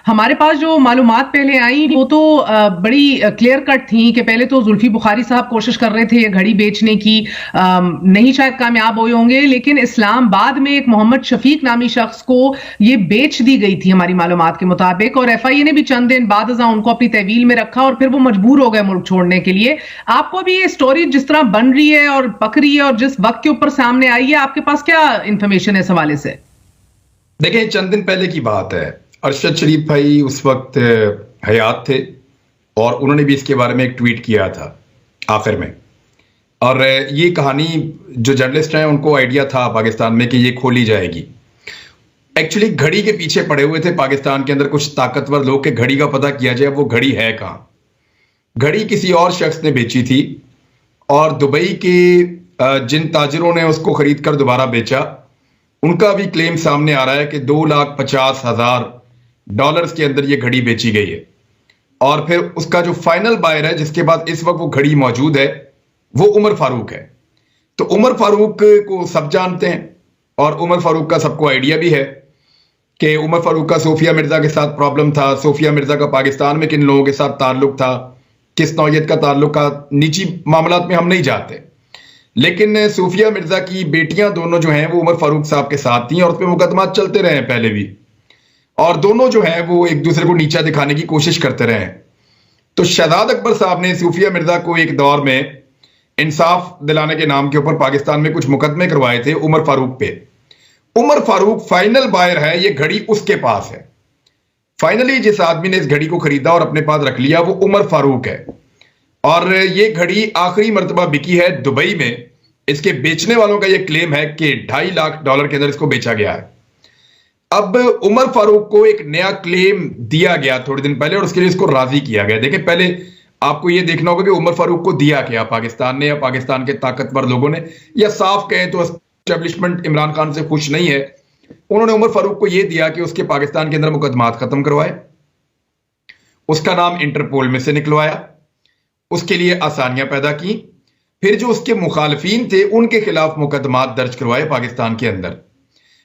ہمارے پاس جو معلومات پہلے آئیں وہ تو بڑی کلیئر کٹ تھیں کہ پہلے تو زلفی بخاری صاحب کوشش کر رہے تھے یہ گھڑی بیچنے کی، نہیں شاید کامیاب ہوئے ہوں گے، لیکن اسلام آباد میں ایک محمد شفیق نامی شخص کو یہ بیچ دی گئی تھی ہماری معلومات کے مطابق، اور ایف آئی اے نے بھی چند دن بعد ازاں ان کو اپنی تحویل میں رکھا اور پھر وہ مجبور ہو گئے ملک چھوڑنے کے لیے۔ آپ کو بھی یہ سٹوری جس طرح بن رہی ہے اور پک رہی ہے اور جس وقت کے اوپر سامنے آئی ہے، آپ کے پاس کیا انفارمیشن ہے اس حوالے سے؟ دیکھیں، چند دن پہلے کی بات ہے، ارشد شریف بھائی اس وقت حیات تھے اور انہوں نے بھی اس کے بارے میں ایک ٹویٹ کیا تھا آخر میں، اور یہ کہانی جو جرنلسٹ ہیں ان کو آئیڈیا تھا پاکستان میں کہ یہ کھولی جائے گی۔ ایکچولی گھڑی کے پیچھے پڑے ہوئے تھے پاکستان کے اندر کچھ طاقتور لوگ کہ گھڑی کا پتہ کیا جائے وہ گھڑی ہے کہاں۔ گھڑی کسی اور شخص نے بیچی تھی اور دبئی کے جن تاجروں نے اس کو خرید کر دوبارہ بیچا، ان کا بھی کلیم سامنے آ رہا ہے کہ $2,50,000 کے اندر یہ گھڑی بیچی گئی ہے، اور پھر اس کا جو فائنل بائر ہے جس کے بعد اس وقت وہ گھڑی موجود ہے وہ عمر فاروق ہے۔ تو عمر فاروق کو سب جانتے ہیں اور عمر فاروق کا سب کو آئیڈیا بھی ہے کہ عمر فاروق کا صوفیہ مرزا کے ساتھ پرابلم تھا، صوفیہ مرزا کا پاکستان میں کن لوگوں کے ساتھ تعلق تھا، کس نوعیت کا تعلق تھا، نجی معاملات میں ہم نہیں جاتے، لیکن صوفیہ مرزا کی بیٹیاں دونوں جو ہیں وہ عمر فاروق صاحب کے ساتھ تھیں اور اس پہ مقدمات چلتے رہے ہیں پہلے بھی، اور دونوں جو ہیں وہ ایک دوسرے کو نیچا دکھانے کی کوشش کرتے رہے ہیں۔ تو شہزاد اکبر صاحب نے صوفیہ مرزا کو ایک دور میں انصاف دلانے کے نام کے اوپر پاکستان میں کچھ مقدمے کروائے تھے عمر فاروق پہ۔ عمر فاروق فائنل بائر ہے، یہ گھڑی اس کے پاس ہے۔ فائنلی جس آدمی نے اس گھڑی کو خریدا اور اپنے پاس رکھ لیا وہ عمر فاروق ہے، اور یہ گھڑی آخری مرتبہ بکی ہے دبئی میں۔ اس کے بیچنے والوں کا یہ کلیم ہے کہ $2.5 کے اندر اس کو بیچا گیا ہے۔ اب عمر فاروق کو ایک نیا کلیم دیا گیا تھوڑے دن پہلے اور اس کے لیے اس کو راضی کیا گیا۔ دیکھیں، پہلے آپ کو یہ دیکھنا ہوگا کہ عمر فاروق کو دیا کیا پاکستان نے یا پاکستان کے طاقتور لوگوں نے، یا صاف کہیں تو اسٹیبلشمنٹ عمران خان سے خوش نہیں ہے، انہوں نے عمر فاروق کو یہ دیا کہ اس کے پاکستان کے اندر مقدمات ختم کروائے، اس کا نام انٹرپول میں سے نکلوایا، اس کے لیے آسانیاں پیدا کی، پھر جو اس کے مخالفین تھے ان کے خلاف مقدمات درج کروائے پاکستان کے اندر۔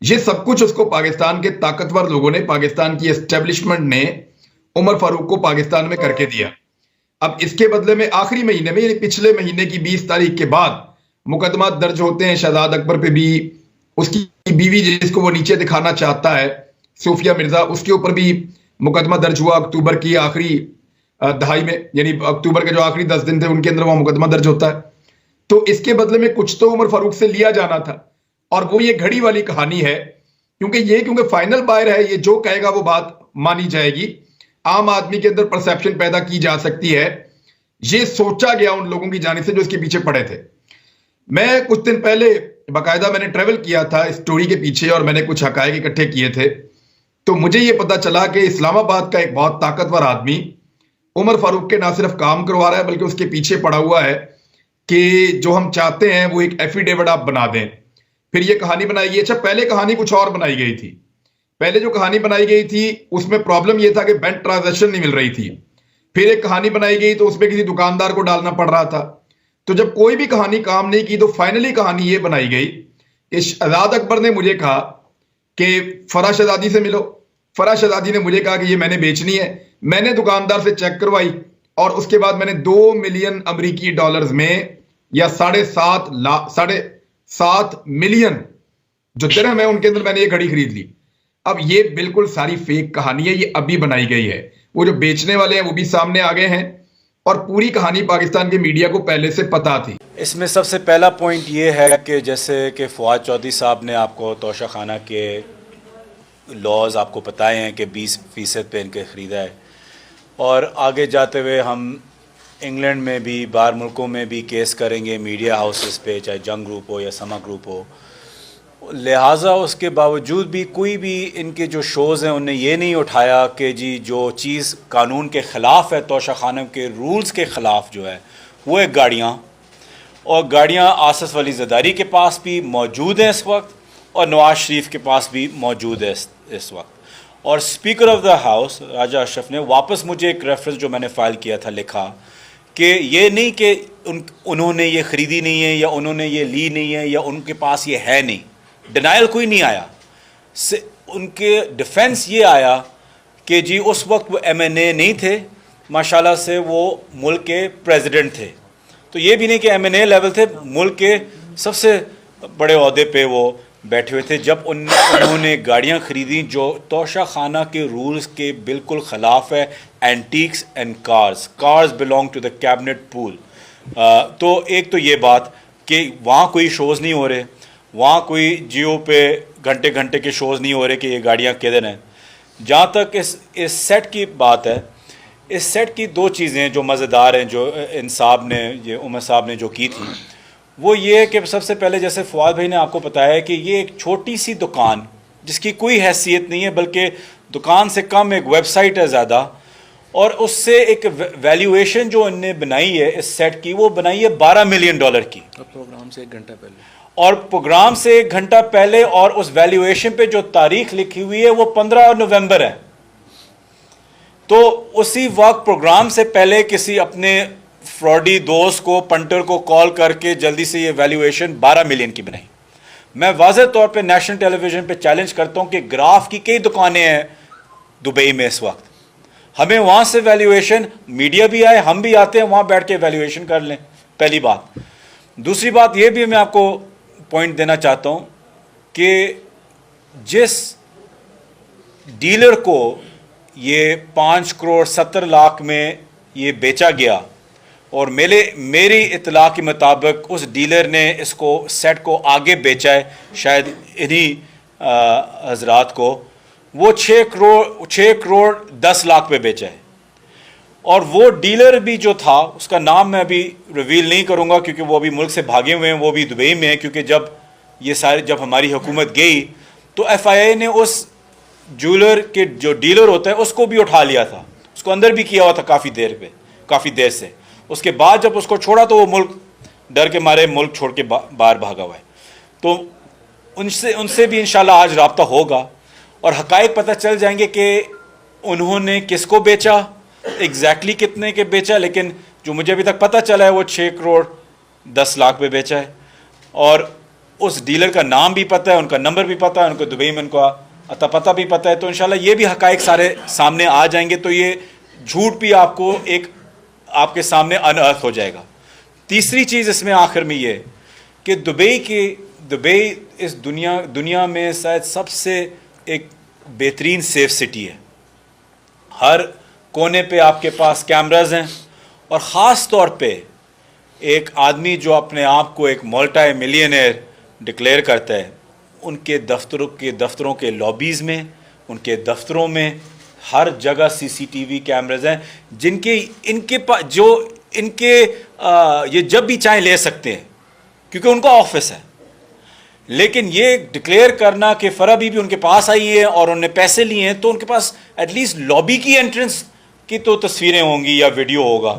یہ سب کچھ اس کو پاکستان کے طاقتور لوگوں نے، پاکستان کی اسٹیبلشمنٹ نے عمر فاروق کو پاکستان میں کر کے دیا۔ اب اس کے بدلے میں آخری مہینے میں، یعنی پچھلے مہینے کی 20 تاریخ کے بعد مقدمات درج ہوتے ہیں شہزاد اکبر پہ بھی، اس کی بیوی جس کو وہ نیچے دکھانا چاہتا ہے صوفیہ مرزا، اس کے اوپر بھی مقدمہ درج ہوا اکتوبر کی آخری دہائی میں، یعنی اکتوبر کے جو آخری 10 دن تھے ان کے اندر وہ مقدمہ درج ہوتا ہے۔ تو اس کے بدلے میں کچھ تو عمر فاروق سے لیا جانا تھا، اور وہ یہ گھڑی والی کہانی ہے، کیونکہ فائنل بائر ہے، یہ جو کہے گا وہ بات مانی جائے گی، عام آدمی کے اندر پرسیپشن پیدا کی جا سکتی ہے، یہ سوچا گیا ان لوگوں کی جانب سے جو اس کے پیچھے پڑے تھے۔ میں کچھ دن پہلے باقاعدہ میں نے ٹریول کیا تھا اس سٹوری کے پیچھے اور میں نے کچھ حقائق اکٹھے کیے تھے، تو مجھے یہ پتا چلا کہ اسلام آباد کا ایک بہت طاقتور آدمی عمر فاروق کے نہ صرف کام کروا رہا ہے بلکہ اس کے پیچھے پڑا ہوا ہے کہ جو ہم چاہتے ہیں وہ ایک ایفیڈیوٹ آپ بنا دیں، پھر یہ کہانی بنائی گئی۔ اچھا، پہلے کہانی کچھ اور بنائی گئی تھی، پہلے جو کہانی بنائی گئی تھی اس میں پرابلم یہ تھا کہ بینک ٹرانزیکشن نہیں مل رہی تھی، پھر ایک کہانی بنائی گئی تو اس میں کسی دکاندار کو ڈالنا پڑ رہا تھا، تو جب کوئی بھی کہانی کام نہیں کی تو فائنلی کہانی یہ بنائی گئی کہ شہزاد اکبر نے مجھے کہا کہ فرح شہزادی سے ملو، فرح شہزادی نے مجھے کہا کہ یہ میں نے بیچنی ہے، میں نے دکاندار سے چیک کروائی اور اس کے بعد میں نے $2 ملین میں یا 7.5 ملین جو درہم ہے ان کے اندر میں نے یہ گھڑی خرید لی۔ اب یہ بالکل ساری فیک کہانی ہے، یہ ابھی بنائی گئی ہے، وہ جو بیچنے والے ہیں وہ بھی سامنے آ گئے ہیں اور پوری کہانی پاکستان کے میڈیا کو پہلے سے پتا تھی۔ اس میں سب سے پہلا پوائنٹ یہ ہے کہ جیسے کہ فواد چودھری صاحب نے آپ کو توشہ خانہ کے لاز آپ کو بتائے ہیں کہ 20% پہ ان کے خریدا ہے، اور آگے جاتے ہوئے ہم انگلینڈ میں بھی باہر ملکوں میں بھی کیس کریں گے میڈیا ہاؤسز پہ، چاہے جنگ گروپ ہو یا سما گروپ ہو، لہٰذا اس کے باوجود بھی کوئی بھی ان کے جو شوز ہیں انہیں یہ نہیں اٹھایا کہ جی جو چیز قانون کے خلاف ہے، توشہ خانہ کے رولز کے خلاف جو ہے وہ ایک گاڑیاں آصف ولی زرداری کے پاس بھی موجود ہیں اس وقت اور نواز شریف کے پاس بھی موجود ہے اس وقت۔ اور اسپیکر آف دا ہاؤس راجہ اشرف نے واپس مجھے ایک ریفرنس جو میں نے فائل کیا تھا لکھا کہ یہ نہیں کہ انہوں نے یہ خریدی نہیں ہے یا انہوں نے یہ لی نہیں ہے یا ان کے پاس یہ ہے نہیں، ڈینائل کوئی نہیں آیا، ان کے ڈیفنس یہ آیا کہ جی اس وقت وہ MNA نہیں تھے, ماشاءاللہ سے وہ ملک کے پریزیڈنٹ تھے. تو یہ بھی نہیں کہ MNA لیول تھے, ملک کے سب سے بڑے عہدے پہ وہ بیٹھے ہوئے تھے. جب انہوں نے گاڑیاں خریدیں جو توشہ خانہ کے رولز کے بالکل خلاف ہے, antiques and cars belong to the cabinet pool. تو ایک تو یہ بات کہ وہاں کوئی شوز نہیں ہو رہے, وہاں کوئی جیو پہ گھنٹے گھنٹے کے شوز نہیں ہو رہے کہ یہ گاڑیاں کدھر ہیں. جہاں تک اس سیٹ کی بات ہے, اس سیٹ کی دو چیزیں جو مزیدار ہیں جو عمر صاحب نے جو کی تھی, وہ یہ ہے کہ سب سے پہلے جیسے فواد بھائی نے آپ کو بتایا کہ یہ ایک چھوٹی سی دکان جس کی کوئی حیثیت نہیں ہے, بلکہ دکان سے کم ایک ویب سائٹ ہے زیادہ, اور اس سے ایک ویلیویشن جو انہوں نے بنائی ہے اس سیٹ کی, وہ بنائی ہے $12 ملین کی. پروگرام سے 1 گھنٹہ پہلے, اور پروگرام سے 1 گھنٹہ پہلے, اور اس ویلیویشن پہ جو تاریخ لکھی ہوئی ہے وہ 15 نومبر ہے. تو اسی وقت پروگرام سے پہلے کسی اپنے فراڈی دوست کو, پنٹر کو کال کر کے جلدی سے یہ ویلیویشن 12 ملین کی بنائی. میں واضح طور پہ نیشنل ٹیلی ویژن پہ چیلنج کرتا ہوں کہ گراف کی کئی دکانیں ہیں دبئی میں اس وقت, ہمیں وہاں سے ویلیویشن, میڈیا بھی آئے, ہم بھی آتے ہیں, وہاں بیٹھ کے ویلیویشن کر لیں. پہلی بات. دوسری بات یہ بھی میں آپ کو پوائنٹ دینا چاہتا ہوں کہ جس ڈیلر کو یہ 5 کروڑ 70 لاکھ میں یہ بیچا گیا, اور میری اطلاع کے مطابق اس ڈیلر نے اس کو سیٹ کو آگے بیچا ہے شاید انہی حضرات کو, وہ 6 کروڑ 10 لاکھ پہ بیچا ہے. اور وہ ڈیلر بھی جو تھا, اس کا نام میں ابھی ریویل نہیں کروں گا کیونکہ وہ ابھی ملک سے بھاگے ہوئے ہیں, وہ بھی دبئی میں ہیں, کیونکہ جب ہماری حکومت گئی تو FIA نے اس جولر کے جو ڈیلر ہوتا ہے اس کو بھی اٹھا لیا تھا, اس کو اندر بھی کیا ہوا تھا کافی دیر سے. اس کے بعد جب اس کو چھوڑا تو وہ ملک ڈر کے مارے ملک چھوڑ کے باہر بھاگا ہوا ہے. تو ان سے بھی انشاءاللہ آج رابطہ ہوگا اور حقائق پتہ چل جائیں گے کہ انہوں نے کس کو بیچا, ایگزیکٹلی کتنے کے بیچا. لیکن جو مجھے ابھی تک پتہ چلا ہے وہ 6 کروڑ 10 لاکھ پہ بیچا ہے, اور اس ڈیلر کا نام بھی پتہ ہے, ان کا نمبر بھی پتہ ہے, ان کو دبئی میں ان کا اتا پتہ بھی پتہ ہے. تو انشاءاللہ یہ بھی حقائق سارے سامنے آ جائیں گے, تو یہ جھوٹ بھی آپ کے سامنے انارتھ ہو جائے گا. تیسری چیز اس میں آخر میں یہ کہ دبئی اس دنیا میں شاید سب سے ایک بہترین سیف سٹی ہے. ہر کونے پہ آپ کے پاس کیمراز ہیں, اور خاص طور پہ ایک آدمی جو اپنے آپ کو ایک ملٹی ملینئر ڈکلیئر کرتا ہے, ان کے دفتروں کے لابیز میں, ان کے دفتروں میں ہر جگہ CCTV کیمراز ہیں یہ جب بھی چاہیں لے سکتے ہیں کیونکہ ان کا آفس ہے. لیکن یہ ڈکلیئر کرنا کہ فرح بی بھی ان کے پاس آئی ہے اور انہوں نے پیسے لیے ہیں, تو ان کے پاس ایٹ لیسٹ لابی کی انٹرنس کی تو تصویریں ہوں گی یا ویڈیو ہوگا,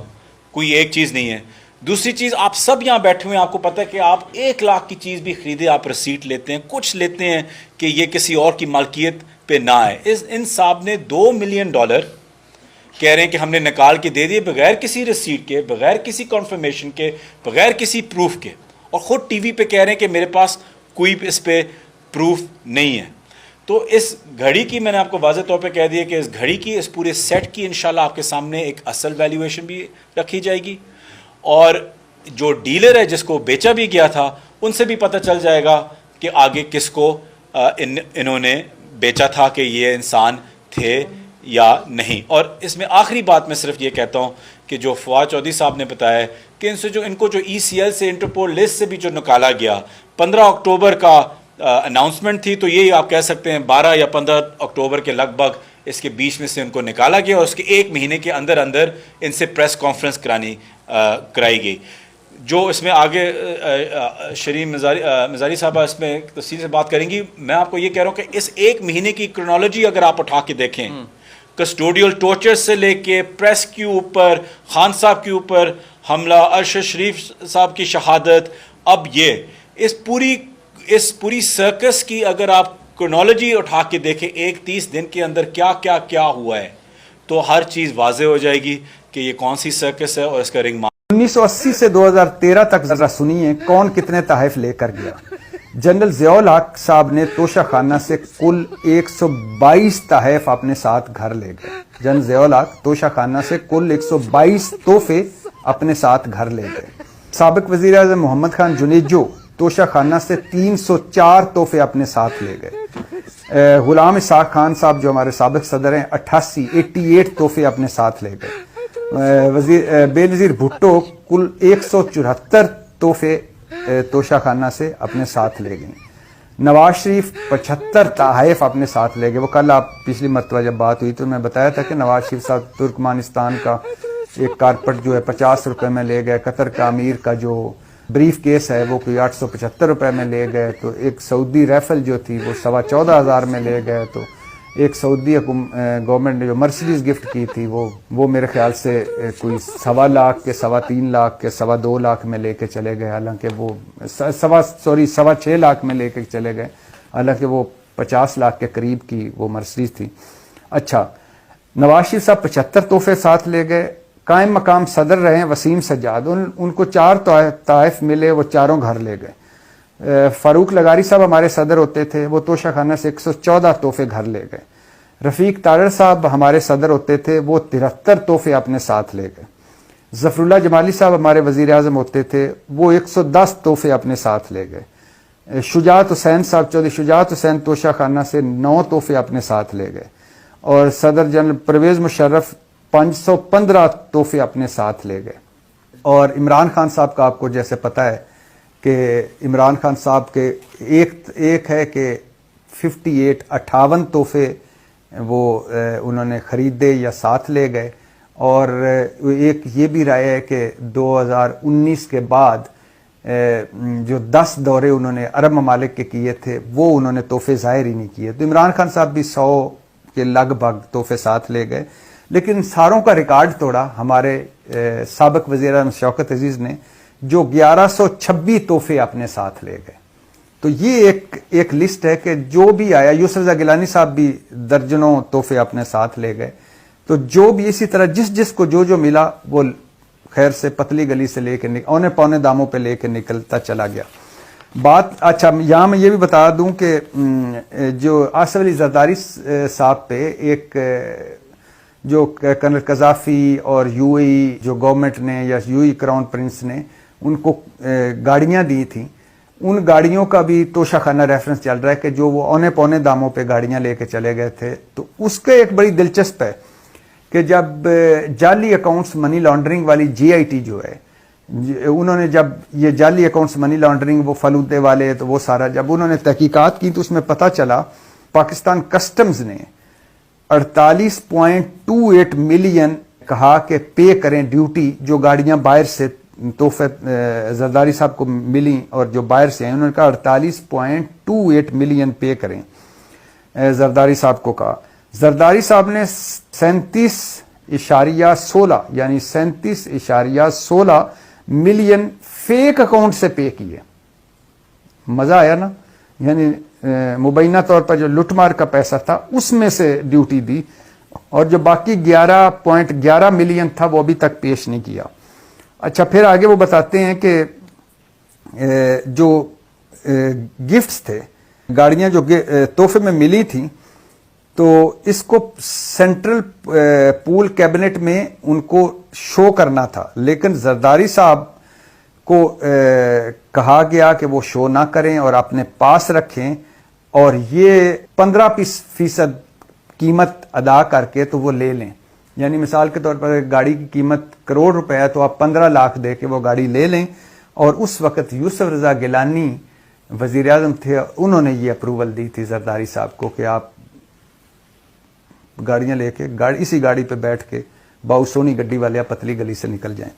کوئی ایک چیز نہیں ہے. دوسری چیز, آپ سب یہاں بیٹھے ہوئے ہیں, آپ کو پتہ ہے کہ آپ 1 لاکھ کی چیز بھی خریدے, آپ رسیٹ لیتے ہیں, کچھ لیتے ہیں کہ یہ کسی اور کی مالکیت پہ نہ آئے. ان صاحب نے $2 ملین کہہ رہے ہیں کہ ہم نے نکال کے دے دیے بغیر کسی رسیٹ کے, بغیر کسی کنفرمیشن کے, بغیر کسی پروف کے, اور خود ٹی وی پہ کہہ رہے ہیں کہ میرے پاس کوئی اس پہ پروف نہیں ہے. تو اس گھڑی کی میں نے آپ کو واضح طور پہ کہہ دیا کہ اس گھڑی کی, اس پورے سیٹ کی انشاءاللہ آپ کے سامنے ایک اصل ویلیویشن بھی رکھی جائے گی, اور جو ڈیلر ہے جس کو بیچا بھی گیا تھا ان سے بھی پتہ چل جائے گا کہ آگے کس کو انہوں نے بیچا تھا, کہ یہ انسان تھے یا نہیں. اور اس میں آخری بات میں صرف یہ کہتا ہوں کہ جو فواد چودھری صاحب نے بتایا ہے کہ ان کو جو ECL سے انٹرپول لسٹ سے بھی جو نکالا گیا, 15 اکتوبر کا اناؤنسمنٹ تھی, تو یہ آپ کہہ سکتے ہیں 12 یا 15 اکتوبر کے لگ بھگ اس کے بیچ میں سے ان کو نکالا گیا, اور اس کے 1 مہینے کے اندر ان سے پریس کانفرنس کرائی گئی. جو اس میں آگے شریم مزاری صاحبہ اس میں تفصیل سے بات کریں گی. میں آپ کو یہ کہہ رہا ہوں کہ اس 1 مہینے کی کرونالوجی اگر آپ اٹھا کے دیکھیں, کسٹوڈیل ٹورچر سے لے کے پریس کے اوپر, خان صاحب کے اوپر حملہ, ارشد شریف صاحب کی شہادت, اب یہ اس پوری سرکس کی اگر آپ کرونالوجی اٹھا کے دیکھیں 30 دن کے اندر کیا ہوا ہے, تو ہر چیز واضح ہو جائے گی کہ یہ کون سی سرکس ہے اور اس کا رنگ 1980 سے 2013 تک ذرا سنیے کون کتنے تحائف لے کر گیا. جنرل ضیاء الحق صاحب نے توشہ خانہ سے کل 122 تحائف اپنے ساتھ گھر لے گئے. جنرل ضیاء الحق توشہ خانہ سے کل 122 تحفے اپنے ساتھ گھر لے گئے. سابق وزیر اعظم محمد خان جنیجو توشہ خانہ سے 304 تحفے اپنے ساتھ لے گئے. غلام اسحاق خان صاحب جو ہمارے سابق صدر ہیں 88 تحفے اپنے ساتھ لے گئے. بے نظیر بھٹو کل 174 تحفے توشہ خانہ سے اپنے ساتھ لے گئے. نواز شریف 75 تحائف اپنے ساتھ لے گئے. وہ کل آپ پچھلی مرتبہ جب بات ہوئی تو میں بتایا تھا کہ نواز شریف صاحب ترکمانستان کا ایک کارپٹ جو ہے 50 روپے میں لے گئے. قطر کا امیر کا جو بریف کیس ہے وہ کوئی 875 روپے میں لے گئے. تو ایک سعودی ریفل جو تھی وہ 14,500 میں لے گئے. تو ایک سعودی گورنمنٹ نے جو مرسیڈیز گفٹ کی تھی وہ میرے خیال سے کوئی 1.25 لاکھ کے 3.25 لاکھ کے 2.25 لاکھ میں لے کے چلے گئے. حالانکہ وہ 6.25 لاکھ میں لے کے چلے گئے. حالانکہ وہ 50 لاکھ کے قریب کی وہ مرسیڈیز تھی. اچھا, نواز شریف صاحب 75 تحفے ساتھ لے گئے. قائم مقام صدر رہے وسیم سجاد, ان کو 4 تحائف ملے, وہ چاروں گھر لے گئے. فاروق لغاری صاحب ہمارے صدر ہوتے تھے, وہ توشہ خانہ سے 114 تحفے گھر لے گئے. رفیق تارڑ صاحب ہمارے صدر ہوتے تھے, وہ 73 تحفے اپنے ساتھ لے گئے. ظفر اللہ جمالی صاحب ہمارے وزیر اعظم ہوتے تھے, وہ 110 تحفے اپنے ساتھ لے گئے. شجاعت حسین صاحب چودھری شجاعت حسین توشہ خانہ سے 9 تحفے اپنے ساتھ لے گئے. اور صدر جنرل پرویز مشرف 515 تحفے اپنے ساتھ لے گئے. اور عمران خان صاحب کا آپ کو جیسے پتہ ہے کہ عمران خان صاحب کے ایک ہے کہ 58 تحفے وہ انہوں نے خریدے یا ساتھ لے گئے. اور ایک یہ بھی رائے ہے کہ 2019 کے بعد جو 10 دورے انہوں نے عرب ممالک کے کیے تھے وہ انہوں نے تحفے ظاہر ہی نہیں کیے. تو عمران خان صاحب بھی 100 کے لگ بھگ تحفے ساتھ لے گئے. لیکن ساروں کا ریکارڈ توڑا ہمارے سابق وزیر اعظم شوکت عزیز نے, جو 1126 تحفے اپنے ساتھ لے گئے. تو یہ ایک لسٹ ہے کہ جو بھی آیا, یوسف رضا گیلانی صاحب بھی درجنوں تحفے اپنے ساتھ لے گئے. تو جو بھی اسی طرح جس کو جو ملا وہ خیر سے پتلی گلی سے لے کے اونے پونے داموں پہ لے کے نکلتا چلا گیا. بات اچھا, یہاں میں یہ بھی بتا دوں کہ جو آصف علی زرداری صاحب پہ ایک جو کرنل قذافی اور یو اے ای جو گورنمنٹ نے یا you a E crown prince نے ان کو گاڑیاں دی تھیں, ان گاڑیوں کا بھی توشہ خانہ ریفرنس چل رہا ہے کہ جو وہ اونے پونے داموں پہ گاڑیاں لے کے چلے گئے تھے. تو اس کے ایک بڑی دلچسپ ہے کہ جب جعلی اکاؤنٹس منی لانڈرنگ والی GIT جو ہے, انہوں نے جب یہ جعلی اکاؤنٹس منی لانڈرنگ وہ فلودے والے تو وہ سارا جب انہوں نے تحقیقات کی تو اس میں پتہ چلا پاکستان کسٹمز نے 48.28 ملین کہا کہ پے کریں ڈیوٹی جو گاڑیاں باہر سے تحفے زرداری صاحب کو ملی اور جو باہر سے ہیں. انہوں نے کہا 48.28 ملین پے کریں. زرداری صاحب کو کہا. زرداری صاحب نے 37.16 یعنی 37.16 ملین فیک اکاؤنٹ سے پے کیے. مزہ آیا نا, یعنی مبینہ طور پر جو لٹ مار کا پیسہ تھا اس میں سے ڈیوٹی دی, اور جو باقی 11.11 ملین تھا وہ ابھی تک پیش نہیں کیا. اچھا, پھر آگے وہ بتاتے ہیں کہ جو گفٹس تھے, گاڑیاں جو تحفے میں ملی تھیں, تو اس کو سینٹرل پول کیبنٹ میں ان کو شو کرنا تھا, لیکن زرداری صاحب کو کہا گیا کہ وہ شو نہ کریں اور اپنے پاس رکھیں, اور یہ 15% قیمت ادا کر کے تو وہ لے لیں. یعنی مثال کے طور پر گاڑی کی قیمت کروڑ روپے ہے تو آپ 15 لاکھ دے کے وہ گاڑی لے لیں. اور اس وقت یوسف رضا گیلانی وزیر اعظم تھے, انہوں نے یہ اپروول دی تھی زرداری صاحب کو کہ آپ گاڑیاں لے کے اسی گاڑی پہ بیٹھ کے باؤ سونی گڈی والے پتلی گلی سے نکل جائیں.